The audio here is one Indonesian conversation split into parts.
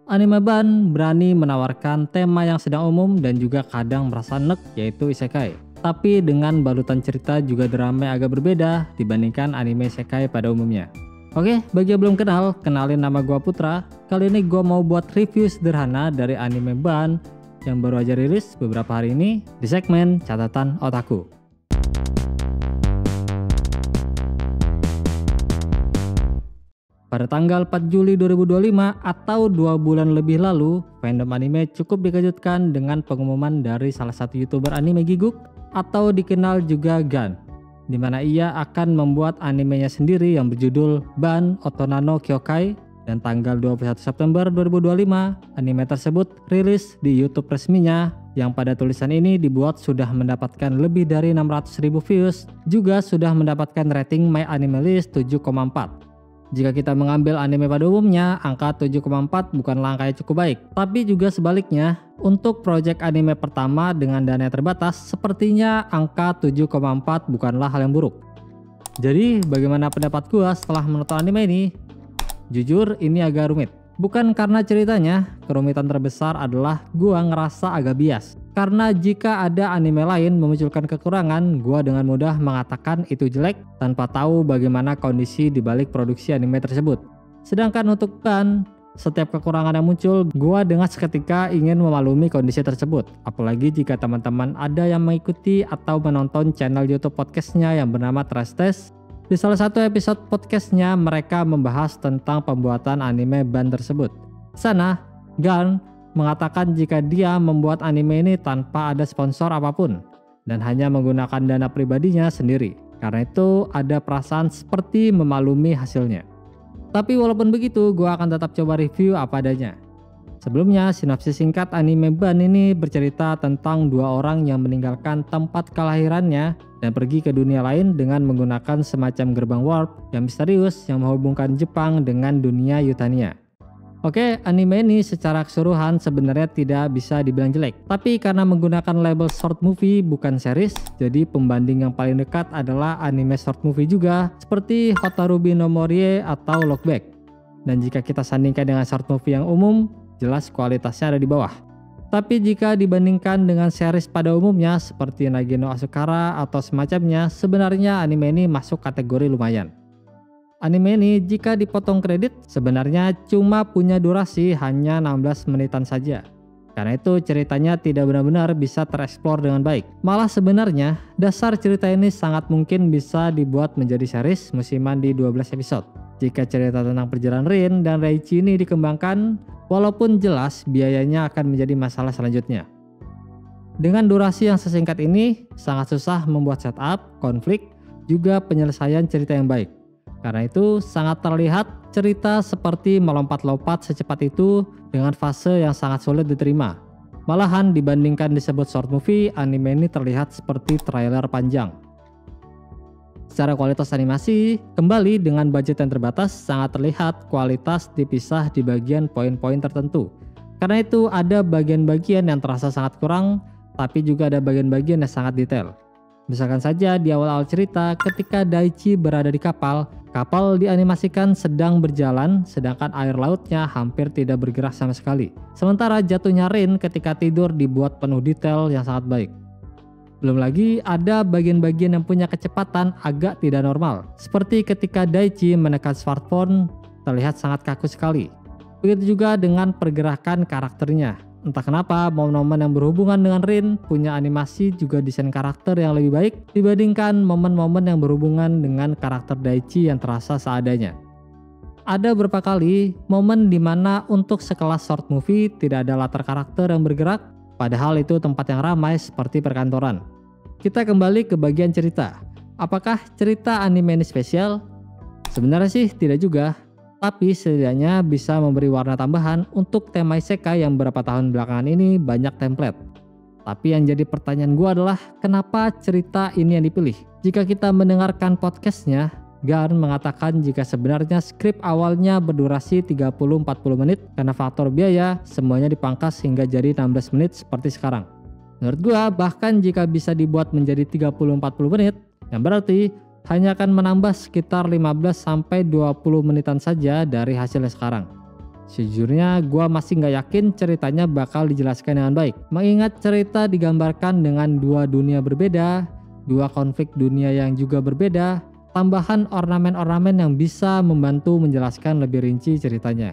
Anime Ban berani menawarkan tema yang sedang umum dan juga kadang merasa nek, yaitu isekai. Tapi dengan balutan cerita juga drama yang agak berbeda dibandingkan anime isekai pada umumnya. Oke, bagi yang belum kenal, kenalin nama gua Putra. Kali ini gua mau buat review sederhana dari anime Ban yang baru aja rilis beberapa hari ini di segmen Catatan Otaku. Pada tanggal 4 Juli 2025 atau 2 bulan lebih lalu, fandom anime cukup dikejutkan dengan pengumuman dari salah satu YouTuber anime Giguk atau dikenal juga Gan, di mana ia akan membuat animenya sendiri yang berjudul Ban Otonano Kyokai, dan tanggal 21 September 2025 anime tersebut rilis di YouTube resminya yang pada tulisan ini dibuat sudah mendapatkan lebih dari 600.000 views, juga sudah mendapatkan rating My Anime List 7,4. Jika kita mengambil anime pada umumnya, angka 7,4 bukanlah angka yang cukup baik. Tapi juga sebaliknya, untuk project anime pertama dengan dana yang terbatas, sepertinya angka 7,4 bukanlah hal yang buruk. Jadi, bagaimana pendapat gua setelah menonton anime ini? Jujur, ini agak rumit. Bukan karena ceritanya, kerumitan terbesar adalah gua ngerasa agak bias. Karena jika ada anime lain memunculkan kekurangan, gua dengan mudah mengatakan itu jelek tanpa tahu bagaimana kondisi di balik produksi anime tersebut. Sedangkan untuk Ban, setiap kekurangan yang muncul, gua dengan seketika ingin memaklumi kondisi tersebut. Apalagi jika teman-teman ada yang mengikuti atau menonton channel YouTube podcastnya yang bernama Trash Test. Di salah satu episode podcastnya, mereka membahas tentang pembuatan anime Ban tersebut. Di sana, Gan mengatakan jika dia membuat anime ini tanpa ada sponsor apapun dan hanya menggunakan dana pribadinya sendiri. Karena itu ada perasaan seperti memaklumi hasilnya. Tapi walaupun begitu, gue akan tetap coba review apa adanya. Sebelumnya, sinopsis singkat anime Ban ini bercerita tentang dua orang yang meninggalkan tempat kelahirannya dan pergi ke dunia lain dengan menggunakan semacam gerbang warp yang misterius yang menghubungkan Jepang dengan dunia Yutania. Oke, anime ini secara keseluruhan sebenarnya tidak bisa dibilang jelek. Tapi karena menggunakan label short movie bukan series, jadi pembanding yang paling dekat adalah anime short movie juga, seperti Hotarubi no Morie atau Look Back. Dan jika kita sandingkan dengan short movie yang umum, jelas kualitasnya ada di bawah. Tapi jika dibandingkan dengan series pada umumnya seperti Nage no Asukara atau semacamnya, sebenarnya anime ini masuk kategori lumayan. Anime ini jika dipotong kredit sebenarnya cuma punya durasi hanya 16 menitan saja. Karena itu ceritanya tidak benar-benar bisa tereksplor dengan baik. Malah sebenarnya dasar cerita ini sangat mungkin bisa dibuat menjadi series musiman di 12 episode. Jika cerita tentang perjalanan Rin dan Reichi ini dikembangkan, walaupun jelas biayanya akan menjadi masalah selanjutnya. Dengan durasi yang sesingkat ini, sangat susah membuat setup, konflik, juga penyelesaian cerita yang baik. Karena itu sangat terlihat cerita seperti melompat-lompat secepat itu dengan fase yang sangat sulit diterima. Malahan dibandingkan disebut short movie, anime ini terlihat seperti trailer panjang. Secara kualitas animasi, kembali dengan budget yang terbatas, sangat terlihat kualitas dipisah di bagian poin-poin tertentu. Karena itu ada bagian-bagian yang terasa sangat kurang, tapi juga ada bagian-bagian yang sangat detail. Misalkan saja di awal-awal cerita ketika Daichi berada di kapal dianimasikan sedang berjalan sedangkan air lautnya hampir tidak bergerak sama sekali. Sementara jatuhnya Rin ketika tidur dibuat penuh detail yang sangat baik. Belum lagi ada bagian-bagian yang punya kecepatan agak tidak normal. Seperti ketika Daichi menekan smartphone terlihat sangat kaku sekali. Begitu juga dengan pergerakan karakternya. Entah kenapa momen-momen yang berhubungan dengan Rin punya animasi juga desain karakter yang lebih baik dibandingkan momen-momen yang berhubungan dengan karakter Daichi yang terasa seadanya. Ada beberapa kali momen dimana untuk sekelas short movie tidak ada latar karakter yang bergerak, padahal itu tempat yang ramai seperti perkantoran. Kita kembali ke bagian cerita. Apakah cerita anime ini spesial? Sebenarnya sih tidak juga. Tapi setidaknya bisa memberi warna tambahan untuk tema isekai yang beberapa tahun belakangan ini banyak template. Tapi yang jadi pertanyaan gue adalah kenapa cerita ini yang dipilih? Jika kita mendengarkan podcastnya, Gan mengatakan jika sebenarnya skrip awalnya berdurasi 30-40 menit karena faktor biaya semuanya dipangkas hingga jadi 16 menit seperti sekarang. Menurut gue bahkan jika bisa dibuat menjadi 30-40 menit, yang berarti hanya akan menambah sekitar 15-20 menitan saja dari hasilnya sekarang. Sejujurnya gue masih nggak yakin ceritanya bakal dijelaskan dengan baik. Mengingat cerita digambarkan dengan dua dunia berbeda, dua konflik dunia yang juga berbeda, tambahan ornamen-ornamen yang bisa membantu menjelaskan lebih rinci ceritanya.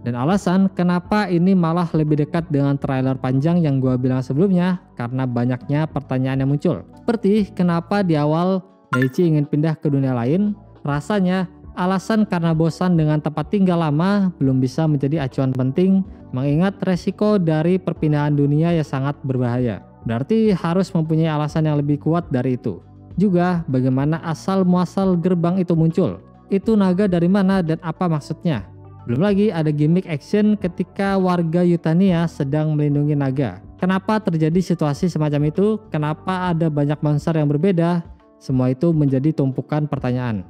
Dan alasan kenapa ini malah lebih dekat dengan trailer panjang yang gue bilang sebelumnya, karena banyaknya pertanyaan yang muncul. Seperti kenapa di awal Daichi ingin pindah ke dunia lain, rasanya alasan karena bosan dengan tempat tinggal lama belum bisa menjadi acuan penting, mengingat resiko dari perpindahan dunia yang sangat berbahaya. Berarti harus mempunyai alasan yang lebih kuat dari itu. Juga bagaimana asal muasal gerbang itu muncul, itu naga dari mana dan apa maksudnya. Belum lagi ada gimmick action ketika warga Yutania sedang melindungi naga. Kenapa terjadi situasi semacam itu? Kenapa ada banyak monster yang berbeda? Semua itu menjadi tumpukan pertanyaan.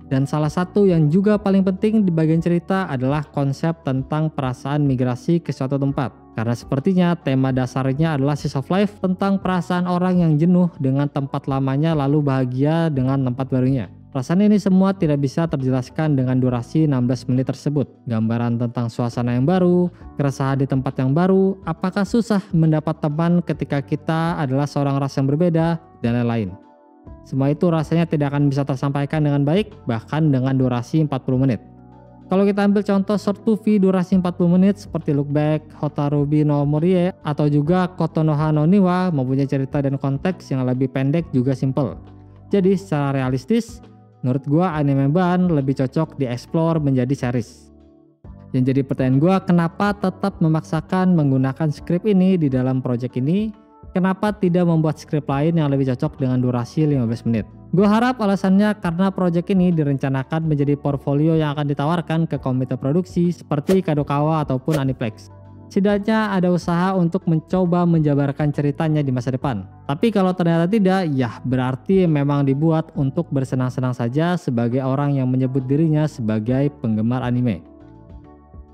Dan salah satu yang juga paling penting di bagian cerita adalah konsep tentang perasaan migrasi ke suatu tempat. Karena sepertinya tema dasarnya adalah Slice of Life, tentang perasaan orang yang jenuh dengan tempat lamanya lalu bahagia dengan tempat barunya. Perasaan ini semua tidak bisa terjelaskan dengan durasi 16 menit tersebut. Gambaran tentang suasana yang baru, keresahan di tempat yang baru, apakah susah mendapat teman ketika kita adalah seorang ras yang berbeda, dan lain-lain. Semua itu rasanya tidak akan bisa tersampaikan dengan baik, bahkan dengan durasi 40 menit. Kalau kita ambil contoh short movie durasi 40 menit seperti Look Back, Hotarubi no Morie, atau juga Kotonoha no Niwa, mempunyai cerita dan konteks yang lebih pendek juga simple. Jadi secara realistis, menurut gua anime ban lebih cocok dieksplor menjadi series. Yang jadi pertanyaan gua, kenapa tetap memaksakan menggunakan skrip ini di dalam project ini? Kenapa tidak membuat skrip lain yang lebih cocok dengan durasi 15 menit? Gua harap alasannya karena project ini direncanakan menjadi portfolio yang akan ditawarkan ke komite produksi seperti Kadokawa ataupun Aniplex. Setidaknya ada usaha untuk mencoba menjabarkan ceritanya di masa depan. Tapi kalau ternyata tidak, ya berarti memang dibuat untuk bersenang-senang saja sebagai orang yang menyebut dirinya sebagai penggemar anime.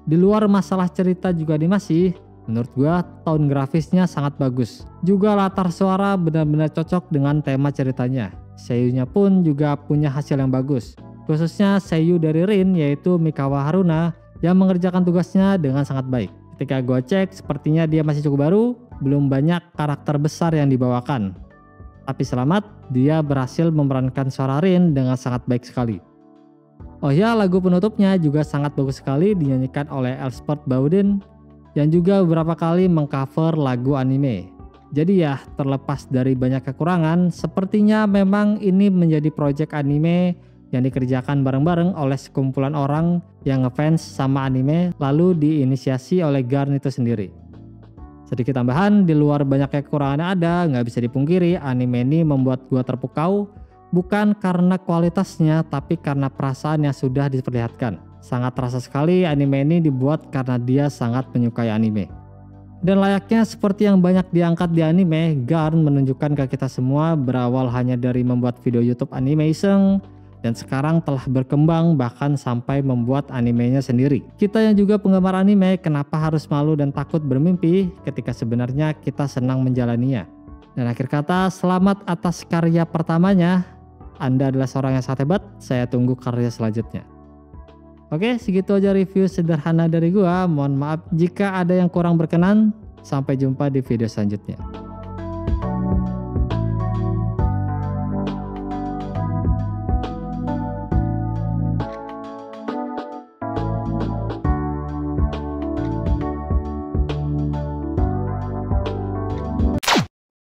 Di luar masalah cerita juga animasi, menurut gua tone grafisnya sangat bagus. Juga latar suara benar-benar cocok dengan tema ceritanya. Seiyunya pun juga punya hasil yang bagus. Khususnya seiyu dari Rin yaitu Mikawa Haruna yang mengerjakan tugasnya dengan sangat baik. Ketika gue cek, sepertinya dia masih cukup baru, belum banyak karakter besar yang dibawakan. Tapi selamat, dia berhasil memerankan suara Rin dengan sangat baik sekali. Oh ya, lagu penutupnya juga sangat bagus sekali dinyanyikan oleh Elspeth Bowden, yang juga beberapa kali mengcover lagu anime. Jadi ya, terlepas dari banyak kekurangan, sepertinya memang ini menjadi proyek anime yang dikerjakan bareng-bareng oleh sekumpulan orang yang ngefans sama anime lalu diinisiasi oleh Garn itu sendiri. Sedikit tambahan, di luar banyak kekurangan yang ada, nggak bisa dipungkiri anime ini membuat gua terpukau, bukan karena kualitasnya tapi karena perasaan yang sudah diperlihatkan. Sangat terasa sekali anime ini dibuat karena dia sangat menyukai anime. Dan layaknya seperti yang banyak diangkat di anime, Garn menunjukkan ke kita semua berawal hanya dari membuat video YouTube anime iseng, dan sekarang telah berkembang bahkan sampai membuat animenya sendiri. Kita yang juga penggemar anime, kenapa harus malu dan takut bermimpi ketika sebenarnya kita senang menjalaninya? Dan akhir kata, selamat atas karya pertamanya. Anda adalah seorang yang sangat hebat, saya tunggu karya selanjutnya. Oke, segitu aja review sederhana dari gua. Mohon maaf jika ada yang kurang berkenan. Sampai jumpa di video selanjutnya.